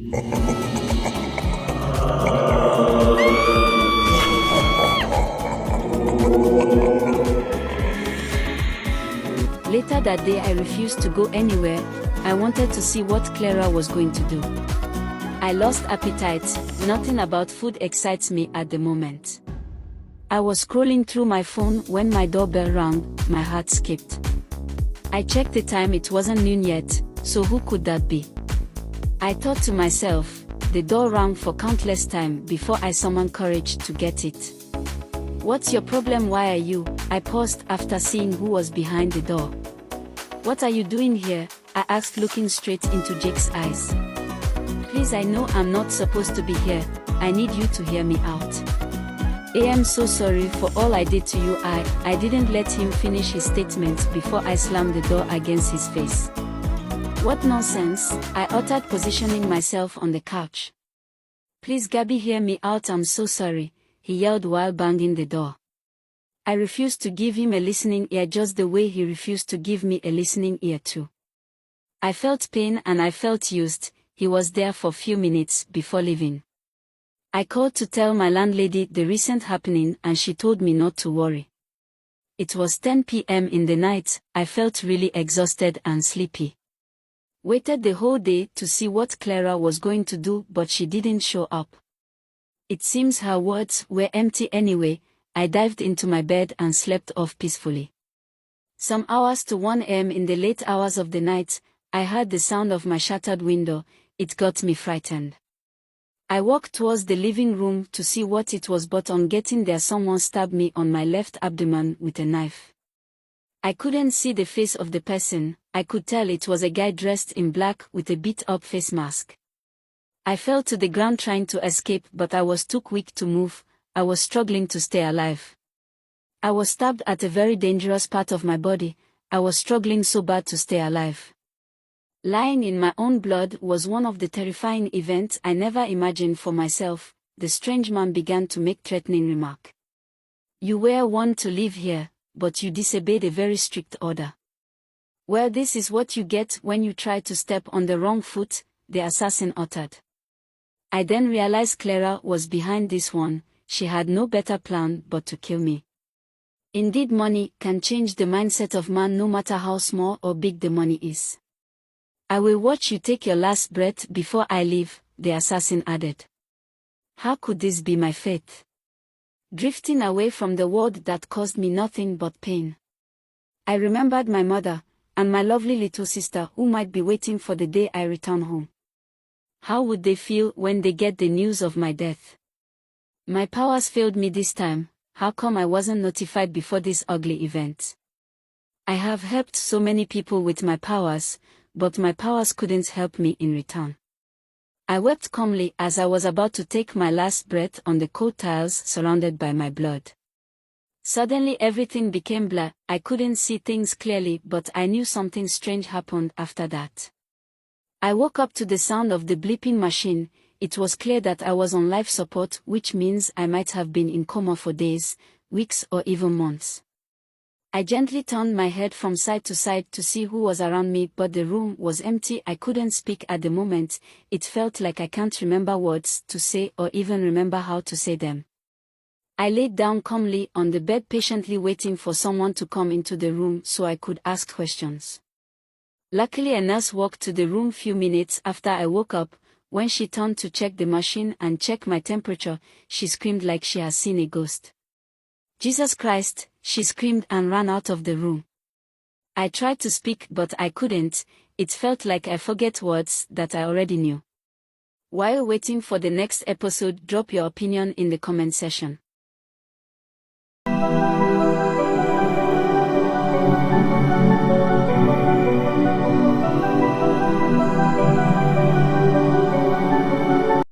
Later that day I refused to go anywhere. I wanted to see what Clara was going to do. I lost appetite, nothing about food excites me at the moment. I was scrolling through my phone when my doorbell rang, my heart skipped. I checked the time, it wasn't noon yet, so who could that be? I thought to myself, the door rang for countless time before I summoned courage to get it. What's your problem? Why are you? I paused after seeing who was behind the door. What are you doing here? I asked, looking straight into Jake's eyes. Please, I know I'm not supposed to be here. I need you to hear me out. I am so sorry for all I did to you. I didn't let him finish his statement before I slammed the door against his face. What nonsense, I uttered, positioning myself on the couch. Please Gabby, hear me out, I'm so sorry, he yelled while banging the door. I refused to give him a listening ear just the way he refused to give me a listening ear too. I felt pain and I felt used. He was there for a few minutes before leaving. I called to tell my landlady the recent happening and she told me not to worry. It was 10 p.m. in the night, I felt really exhausted and sleepy. Waited the whole day to see what Clara was going to do, but she didn't show up. It seems her words were empty anyway. I dived into my bed and slept off peacefully. Some hours to 1 a.m. in the late hours of the night, I heard the sound of my shattered window. It got me frightened. I walked towards the living room to see what it was, but on getting there someone stabbed me on my left abdomen with a knife. I couldn't see the face of the person. I could tell it was a guy dressed in black with a beat-up face mask. I fell to the ground trying to escape, but I was too weak to move. I was struggling to stay alive. I was stabbed at a very dangerous part of my body. I was struggling so bad to stay alive. Lying in my own blood was one of the terrifying events I never imagined for myself. The strange man began to make threatening remark. You were warned to leave here, but you disobeyed a very strict order. Well, this is what you get when you try to step on the wrong foot, the assassin uttered. I then realized Clara was behind this one. She had no better plan but to kill me. Indeed, money can change the mindset of man no matter how small or big the money is. I will watch you take your last breath before I leave, the assassin added. How could this be my fate? Drifting away from the world that caused me nothing but pain. I remembered my mother, and my lovely little sister who might be waiting for the day I return home. How would they feel when they get the news of my death? My powers failed me this time. How come I wasn't notified before this ugly event? I have helped so many people with my powers, but my powers couldn't help me in return. I wept calmly as I was about to take my last breath on the cold tiles surrounded by my blood. Suddenly everything became blur. I couldn't see things clearly, but I knew something strange happened after that. I woke up to the sound of the bleeping machine. It was clear that I was on life support, which means I might have been in coma for days, weeks or even months. I gently turned my head from side to side to see who was around me, but the room was empty. I couldn't speak at the moment. It felt like I can't remember words to say or even remember how to say them. I laid down calmly on the bed, patiently waiting for someone to come into the room so I could ask questions. Luckily, a nurse walked to the room few minutes after I woke up. When she turned to check the machine and check my temperature, she screamed like she has seen a ghost. Jesus Christ, she screamed and ran out of the room. I tried to speak but I couldn't. It felt like I forget words that I already knew. While waiting for the next episode, drop your opinion in the comment section.